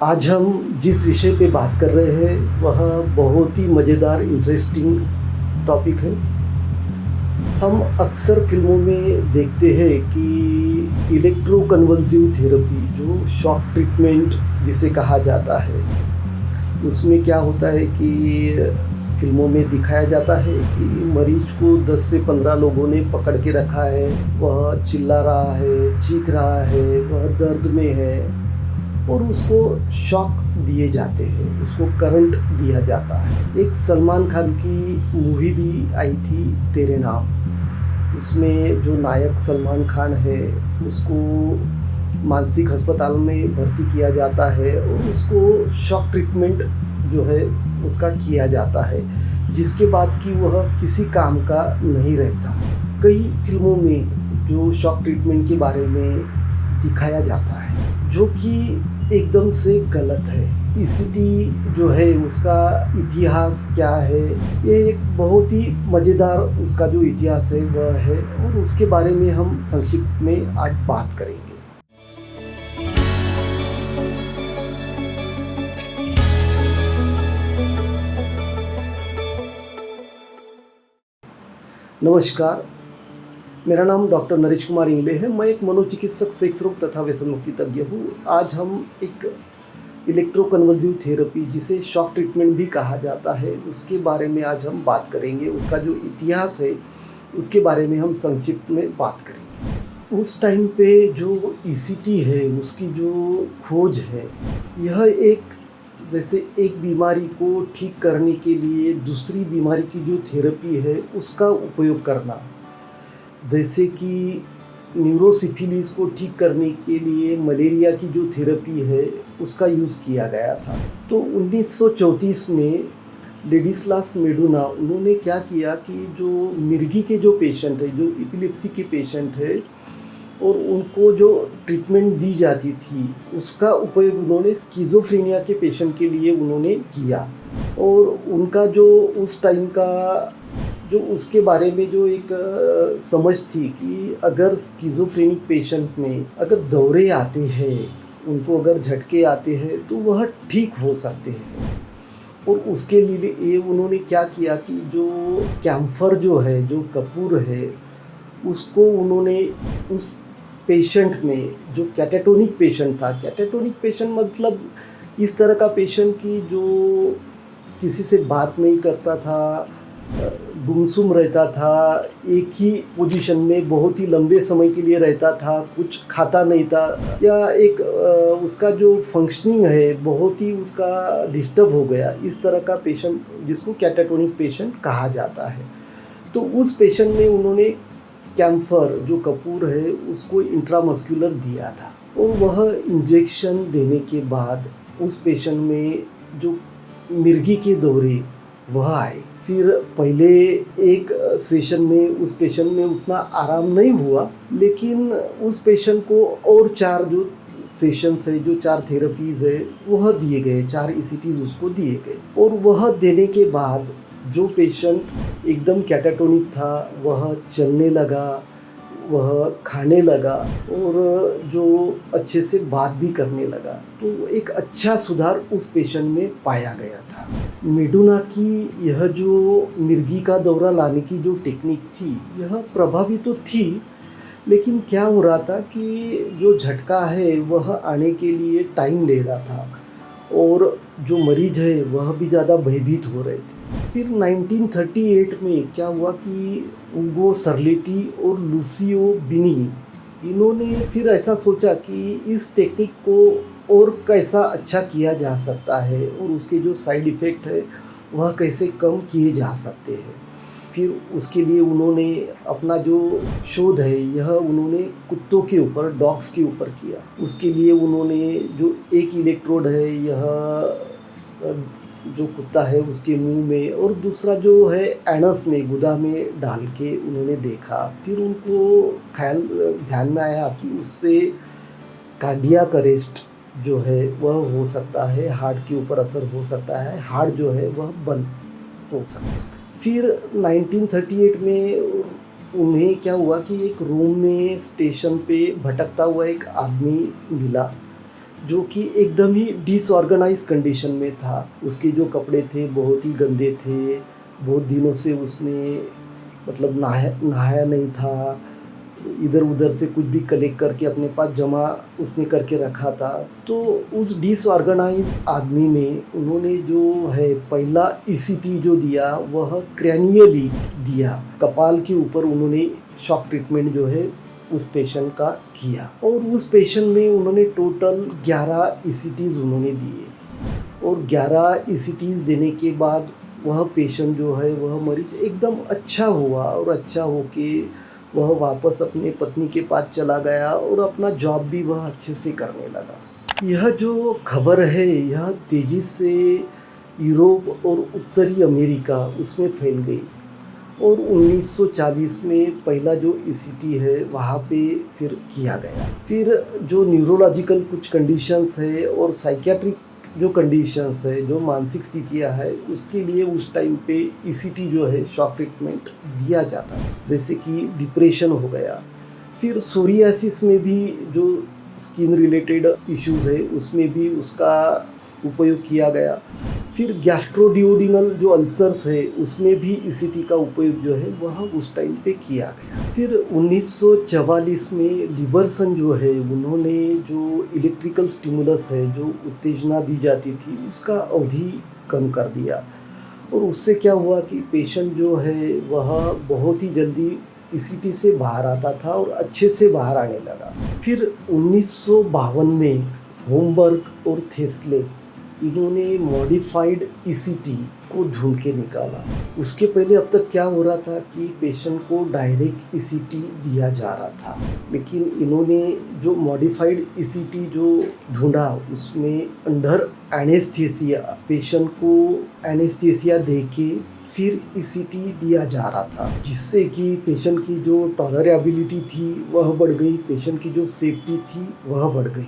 आज हम जिस विषय पे बात कर रहे हैं वह बहुत ही मज़ेदार इंटरेस्टिंग टॉपिक है। हम अक्सर फ़िल्मों में देखते हैं कि इलेक्ट्रोकन्वल्सिव थेरेपी जो शॉक ट्रीटमेंट जिसे कहा जाता है, उसमें क्या होता है कि फ़िल्मों में दिखाया जाता है कि मरीज़ को 10 से 15 लोगों ने पकड़ के रखा है, वह चिल्ला रहा है, चीख रहा है, वह दर्द में है और उसको शॉक दिए जाते हैं, उसको करंट दिया जाता है। एक सलमान खान की मूवी भी आई थी तेरे नाम, उसमें जो नायक सलमान खान है उसको मानसिक अस्पताल में भर्ती किया जाता है और उसको शॉक ट्रीटमेंट जो है उसका किया जाता है, जिसके बाद कि वह किसी काम का नहीं रहता। कई फिल्मों में जो शॉक ट्रीटमेंट के बारे में दिखाया जाता है जो कि एकदम से गलत है। ईसीटी जो है उसका इतिहास क्या है, ये एक बहुत ही मज़ेदार उसका जो इतिहास है वह है और उसके बारे में हम संक्षिप्त में आज बात करेंगे। नमस्कार, मेरा नाम डॉक्टर नरेश कुमार इंगले है। मैं एक मनोचिकित्सक, सेक्स रोग तथा व्यसन मुक्ति तज्ञ हूँ। आज हम एक इलेक्ट्रोकन्वल्सिव थेरेपी जिसे शॉक ट्रीटमेंट भी कहा जाता है उसके बारे में आज हम बात करेंगे। उसका जो इतिहास है उसके बारे में हम संक्षिप्त में बात करेंगे। उस टाइम पे जो ईसीटी है उसकी जो खोज है, यह एक जैसे एक बीमारी को ठीक करने के लिए दूसरी बीमारी की जो थेरेपी है उसका उपयोग करना, जैसे कि न्यूरोसिफिलिस को ठीक करने के लिए मलेरिया की जो थेरेपी है उसका यूज़ किया गया था। तो 1934 में लेडिस्लास मेडुना उन्होंने क्या किया कि जो मिर्गी के जो पेशेंट है, जो एपिलेप्सी के पेशेंट है और उनको जो ट्रीटमेंट दी जाती थी उसका उपयोग उन्होंने स्किज़ोफ्रेनिया के पेशेंट के लिए उन्होंने किया। और उनका जो उस टाइम का जो उसके बारे में जो एक समझ थी कि अगर स्किज़ोफ्रेनिक पेशेंट में अगर दौरे आते हैं, उनको अगर झटके आते हैं तो वह ठीक हो सकते हैं। और उसके लिए ये उन्होंने क्या किया कि जो कैम्फर जो है, जो कपूर है, उसको उन्होंने उस पेशेंट में जो कैटाटोनिक पेशेंट था, कैटाटोनिक पेशेंट मतलब इस तरह का पेशेंट कि जो किसी से बात नहीं करता था, गुमसुम रहता था, एक ही पोजीशन में बहुत ही लंबे समय के लिए रहता था, कुछ खाता नहीं था, या एक उसका जो फंक्शनिंग है बहुत ही उसका डिस्टर्ब हो गया, इस तरह का पेशेंट जिसको कैटाटोनिक पेशेंट कहा जाता है। तो उस पेशेंट में उन्होंने कैम्फर जो कपूर है उसको इंट्रामस्कुलर दिया था और वह इंजेक्शन देने के बाद उस पेशेंट में जो मिर्गी के दौरे वह आए। फिर पहले एक सेशन में उस पेशेंट में उतना आराम नहीं हुआ, लेकिन उस पेशेंट को और 4 जो सेशंस है, जो 4 थेरेपीज़ है वह दिए गए, 4 ईसीटीज़ उसको दिए गए। और वह देने के बाद जो पेशेंट एकदम कैटाटोनिक था वह चलने लगा, वह खाने लगा और जो अच्छे से बात भी करने लगा। तो एक अच्छा सुधार उस पेशेंट में पाया गया था। मेडुना की यह जो मिर्गी का दौरा लाने की जो टेक्निक थी यह प्रभावी तो थी, लेकिन क्या हो रहा था कि जो झटका है वह आने के लिए टाइम ले रहा था और जो मरीज है वह भी ज़्यादा भयभीत हो रहे थे। फिर 1938 में क्या हुआ कि उगो सर्लेटी और लूसियो बिनी इन्होंने फिर ऐसा सोचा कि इस टेक्निक को और कैसा अच्छा किया जा सकता है और उसके जो साइड इफ़ेक्ट है वह कैसे कम किए जा सकते हैं। फिर उसके लिए उन्होंने अपना जो शोध है यह उन्होंने कुत्तों के ऊपर, डॉग्स के ऊपर किया। उसके लिए उन्होंने जो एक इलेक्ट्रोड है यह जो कुत्ता है उसके मुंह में और दूसरा जो है एनस में, गुदा में डाल के उन्होंने देखा। फिर उनको ध्यान में आया कि उससे कार्डियक अरेस्ट जो है वह हो सकता है, हार्ट के ऊपर असर हो सकता है, हार्ट जो है वह बंद हो सकता है। फिर 1938 में उन्हें क्या हुआ कि एक रूम में स्टेशन पे भटकता हुआ एक आदमी मिला जो कि एकदम ही डिसऑर्गेनाइज कंडीशन में था। उसके जो कपड़े थे बहुत ही गंदे थे, बहुत दिनों से उसने मतलब नहाया नहीं था, इधर उधर से कुछ भी कलेक्ट करके अपने पास जमा उसने करके रखा था। तो उस डिसऑर्गेनाइज आदमी में उन्होंने जो है पहला ईसीटी जो दिया वह क्रैनियली दिया, कपाल के ऊपर उन्होंने शॉक ट्रीटमेंट जो है उस पेशेंट का किया। और उस पेशेंट में उन्होंने टोटल 11 ईसीटीज़ उन्होंने दिए और 11 ईसीटीज़ देने के बाद वह पेशेंट जो है वह मरीज एकदम अच्छा हुआ और अच्छा होके वह वापस अपने पत्नी के पास चला गया और अपना जॉब भी वह अच्छे से करने लगा। यह जो खबर है यह तेज़ी से यूरोप और उत्तरी अमेरिका उसमें फैल गई और 1940 में पहला जो ईसीटी है वहाँ पे फिर किया गया। फिर जो न्यूरोलॉजिकल कुछ कंडीशंस है और साइकियाट्रिक जो कंडीशंस है, जो मानसिक स्थितियाँ है, उसके लिए उस टाइम पे ईसीटी जो है शॉक ट्रीटमेंट दिया जाता है, जैसे कि डिप्रेशन हो गया। फिर सोरियासिस में भी जो स्किन रिलेटेड इश्यूज़ है उसमें भी उसका उपयोग किया गया। फिर गैस्ट्रोड्यूोडेनल जो अल्सर्स है उसमें भी ईसीटी का उपयोग जो है वह उस टाइम पे किया गया। फिर 1944 में लिबरसन जो है उन्होंने जो इलेक्ट्रिकल स्टिमुलस है, जो उत्तेजना दी जाती थी, उसका अवधि कम कर दिया और उससे क्या हुआ कि पेशेंट जो है वह बहुत ही जल्दी ईसीटी से बाहर आता था और अच्छे से बाहर आने लगा। फिर 1952 में होमबर्ग और थेस्ले इन्होंने मॉडिफाइड ईसीटी को ढूंढ के निकाला। उसके पहले अब तक क्या हो रहा था कि पेशेंट को डायरेक्ट ईसीटी दिया जा रहा था, लेकिन इन्होंने जो मॉडिफाइड ईसीटी जो ढूंढा उसमें अंडर एनेस्थीसिया पेशेंट को एनेस्थीसिया दे के फिर ईसीटी दिया जा रहा था, जिससे कि पेशेंट की जो टॉलरेबिलिटी थी वह बढ़ गई, पेशेंट की जो सेफ्टी थी वह बढ़ गई।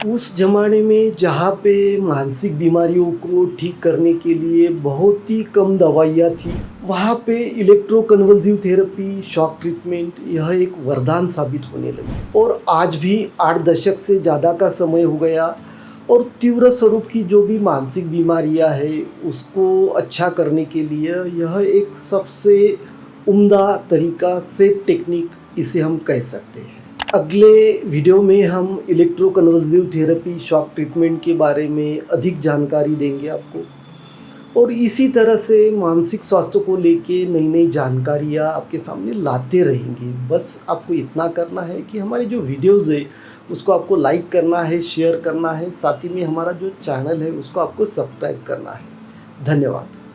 उस ज़माने में जहाँ पे मानसिक बीमारियों को ठीक करने के लिए बहुत ही कम दवाइयाँ थी, वहाँ पे इलेक्ट्रोकन्वल्सिव थेरेपी, शॉक ट्रीटमेंट यह एक वरदान साबित होने लगी। और आज भी 8 दशक से ज़्यादा का समय हो गया और तीव्र स्वरूप की जो भी मानसिक बीमारियाँ हैं उसको अच्छा करने के लिए यह एक सबसे उम्दा तरीका, सेफ टेक्निक इसे हम कह सकते हैं। अगले वीडियो में हम इलेक्ट्रोकन्वल्सिव थेरेपी, शॉक ट्रीटमेंट के बारे में अधिक जानकारी देंगे आपको और इसी तरह से मानसिक स्वास्थ्य को लेके नई नई जानकारियाँ आपके सामने लाते रहेंगे। बस आपको इतना करना है कि हमारे जो वीडियोज़ है उसको आपको लाइक करना है, शेयर करना है, साथ ही में हमारा जो चैनल है उसको आपको सब्सक्राइब करना है। धन्यवाद।